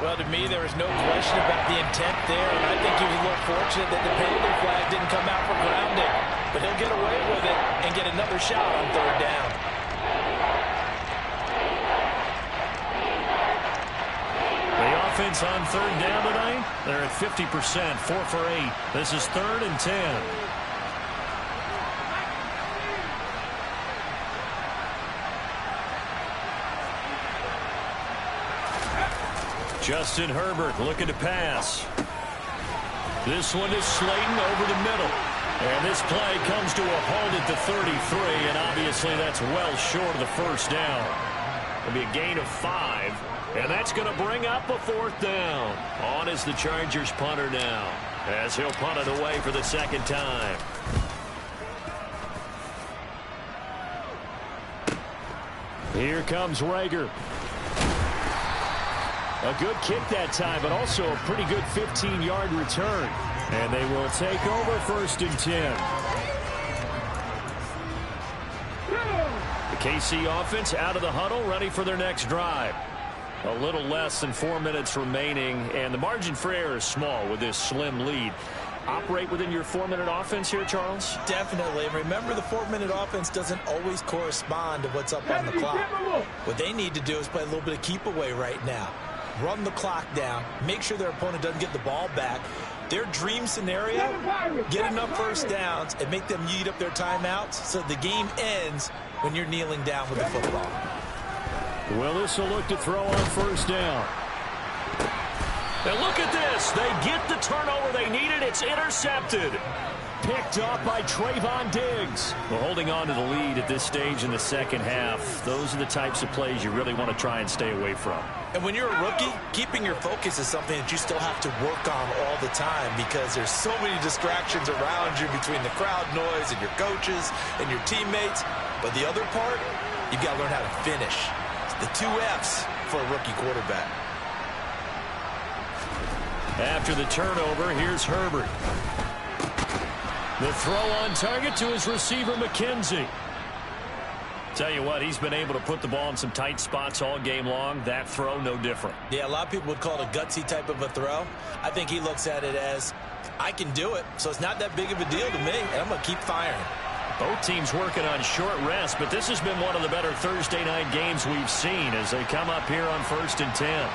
Well, to me, there is no question about the intent there, and I think he was a little fortunate that the penalty flag didn't come out for grounding. But he'll get away with it and get another shot on 3rd down. The offense on 3rd down tonight, they're at 50%, 4 for 8. This is 3rd and 10. Justin Herbert looking to pass. This one is Slayton over the middle. And this play comes to a halt at the 33, and obviously that's well short of the first down. It'll be a gain of 5, and that's going to bring up a 4th down. On is the Chargers punter now, as he'll punt it away for the second time. Here comes Rager. A good kick that time, but also a pretty good 15-yard return. And they will take over 1st and 10. The KC offense out of the huddle, ready for their next drive. A little less than 4 minutes remaining, and the margin for error is small with this slim lead. Operate within your 4-minute offense here, Charles? Definitely. And remember, the 4-minute offense doesn't always correspond to what's up on the clock. What they need to do is play a little bit of keep away right now. Run the clock down, make sure their opponent doesn't get the ball back. Their dream scenario, get enough first downs and make them eat up their timeouts so the game ends when you're kneeling down with the football. Willis will look to throw on 1st down. And look at this. They get the turnover they needed. It's intercepted. Picked up by Trayvon Diggs. Well, holding on to the lead at this stage in the second half, those are the types of plays you really want to try and stay away from. And when you're a rookie, keeping your focus is something that you still have to work on all the time because there's so many distractions around you between the crowd noise and your coaches and your teammates. But the other part, you've got to learn how to finish. It's the 2 F's for a rookie quarterback. After the turnover, here's Herbert. The throw on target to his receiver, McKenzie. Tell you what, he's been able to put the ball in some tight spots all game long. That throw, no different. Yeah, a lot of people would call it a gutsy type of a throw. I think he looks at it as, I can do it, so it's not that big of a deal to me, and I'm going to keep firing. Both teams working on short rest, but this has been one of the better Thursday night games we've seen as they come up here on 1st and 10.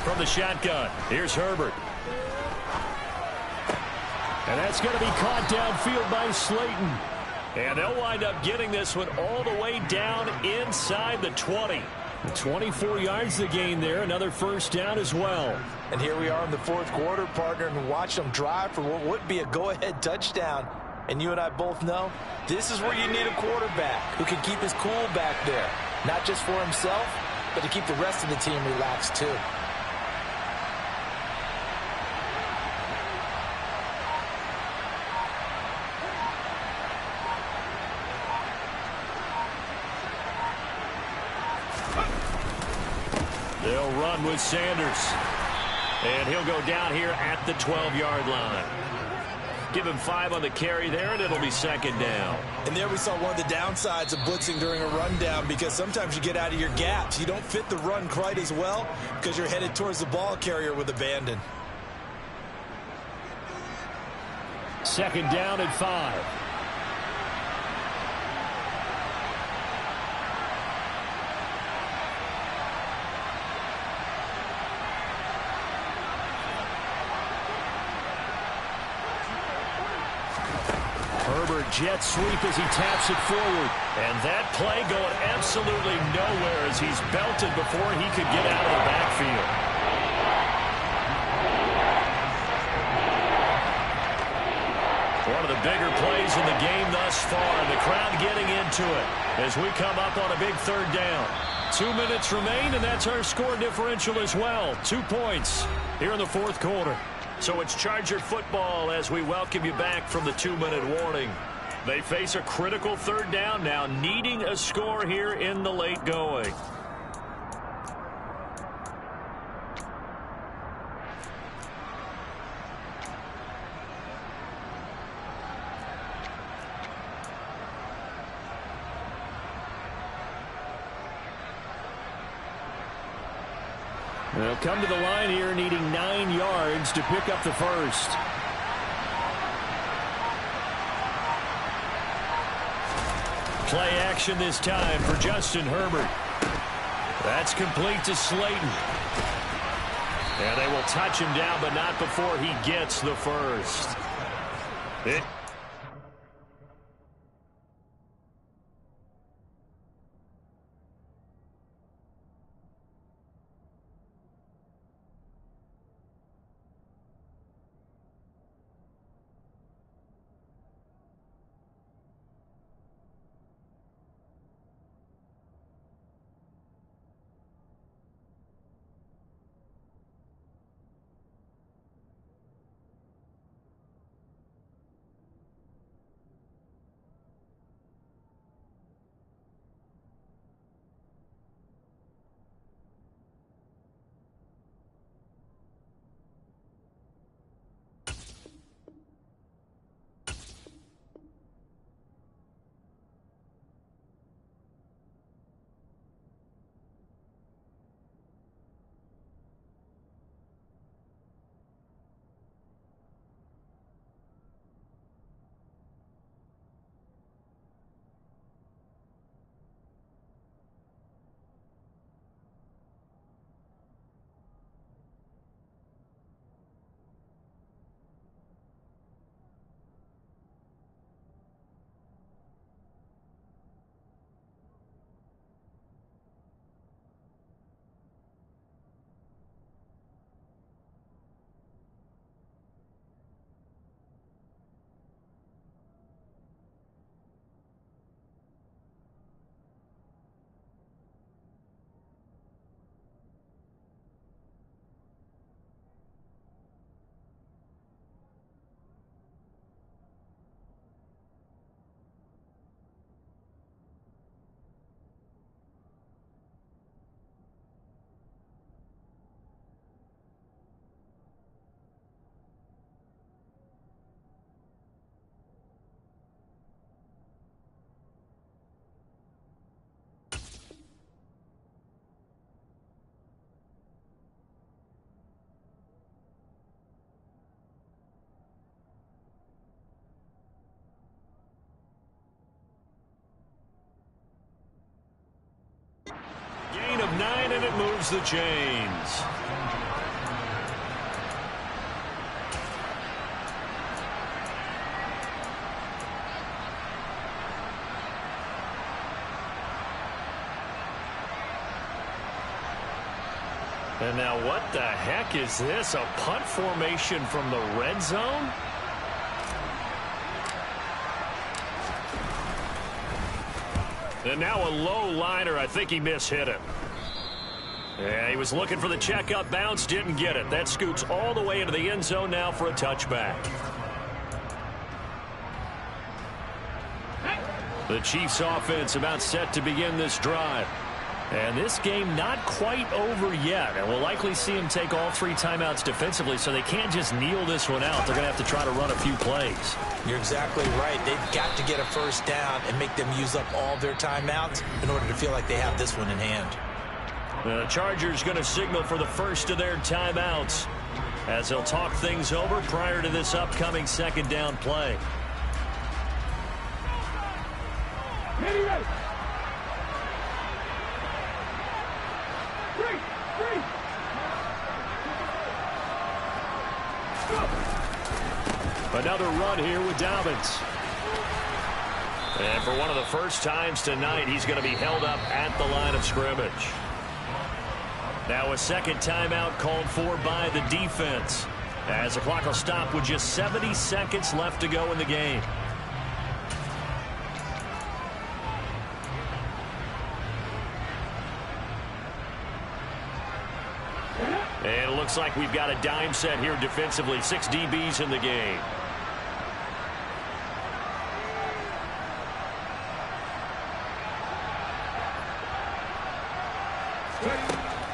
From the shotgun, here's Herbert. And that's going to be caught downfield by Slayton. And they'll wind up getting this one all the way down inside the 20. 24 yards to gain there. Another 1st down as well. And here we are in the 4th quarter, partner, and watch them drive for what would be a go-ahead touchdown. And you and I both know this is where you need a quarterback who can keep his cool back there. Not just for himself, but to keep the rest of the team relaxed too. They'll run with Sanders. And he'll go down here at the 12-yard line. Give him 5 on the carry there, and it'll be 2nd down. And there we saw one of the downsides of blitzing during a rundown because sometimes you get out of your gaps. You don't fit the run quite as well because you're headed towards the ball carrier with abandon. 2nd down at 5. Herbert jet sweep as he taps it forward. And that play going absolutely nowhere as he's belted before he could get out of the backfield. One of the bigger plays in the game thus far. The crowd getting into it as we come up on a big 3rd down. 2 minutes remain, and that's our score differential as well. 2 points here in the 4th quarter. So it's Charger football as we welcome you back from the 2-minute warning. They face a critical 3rd down now, needing a score here in the late going. They'll come to the line here needing 9 yards to pick up the 1st. Play action this time for Justin Herbert. That's complete to Slayton. And they will touch him down, but not before he gets the 1st. in, and it moves the chains. And now what the heck is this? A punt formation from the red zone? And now a low liner. I think he mishit it. Yeah, he was looking for the checkup bounce, didn't get it. That scoots all the way into the end zone now for a touchback. The Chiefs offense about set to begin this drive. And this game not quite over yet. And we'll likely see him take all 3 timeouts defensively, so they can't just kneel this one out. They're going to have to try to run a few plays. You're exactly right. They've got to get a first down and make them use up all their timeouts in order to feel like they have this one in hand. The Chargers going to signal for the first of their timeouts as they'll talk things over prior to this upcoming second down play. Ready. Another run here with Dobbins. And for one of the first times tonight, he's going to be held up at the line of scrimmage. Now a second timeout called for by the defense, as the clock will stop with just 70 seconds left to go in the game. And it looks like we've got a dime set here defensively. 6 DBs in the game.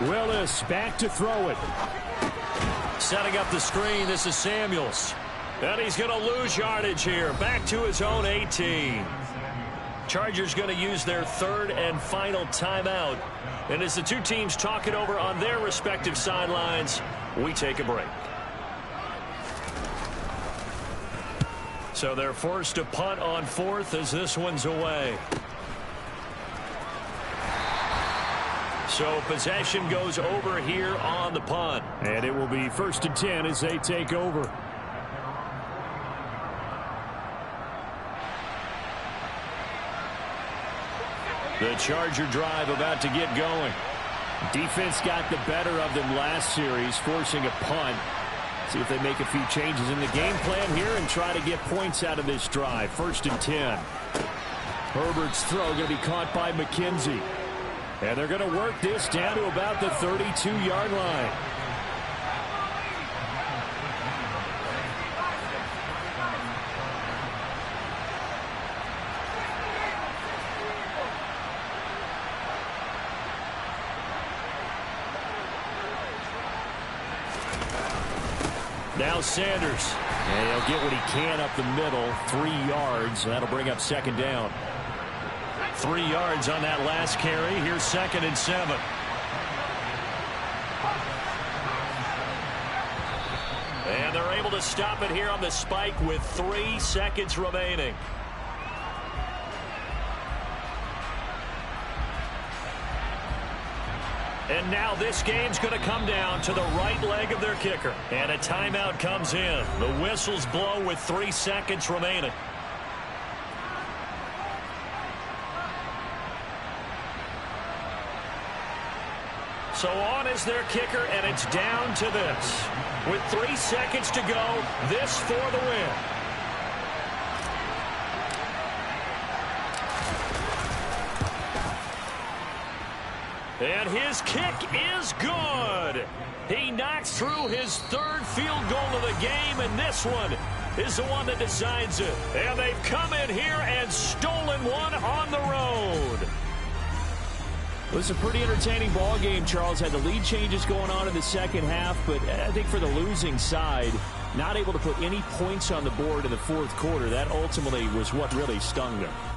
Willis back to throw it. Setting up the screen, this is Samuels. And he's going to lose yardage here. Back to his own 18. Chargers going to use their 3rd and final timeout. And as the two teams talk it over on their respective sidelines, we take a break. So they're forced to punt on 4th as this one's away. So possession goes over here on the punt. And it will be 1st and 10 as they take over. The Charger drive about to get going. Defense got the better of them last series, forcing a punt. See if they make a few changes in the game plan here and try to get points out of this drive. 1st and 10. Herbert's throw going to be caught by McKenzie. And they're going to work this down to about the 32-yard line. Now Sanders. And he'll get what he can up the middle, 3 yards, and that'll bring up 2nd down. 3 yards on that last carry. Here's 2nd and 7. And they're able to stop it here on the spike with 3 seconds remaining. And now this game's going to come down to the right leg of their kicker. And a timeout comes in. The whistles blow with 3 seconds remaining. So on is their kicker, and it's down to this. With 3 seconds to go, this for the win. And his kick is good. He knocks through his 3rd field goal of the game, and this one is the one that decides it. And they've come in here and stolen one on the road. It was a pretty entertaining ball game, Charles. Had the lead changes going on in the second half, but I think for the losing side, not able to put any points on the board in the 4th quarter, that ultimately was what really stung them.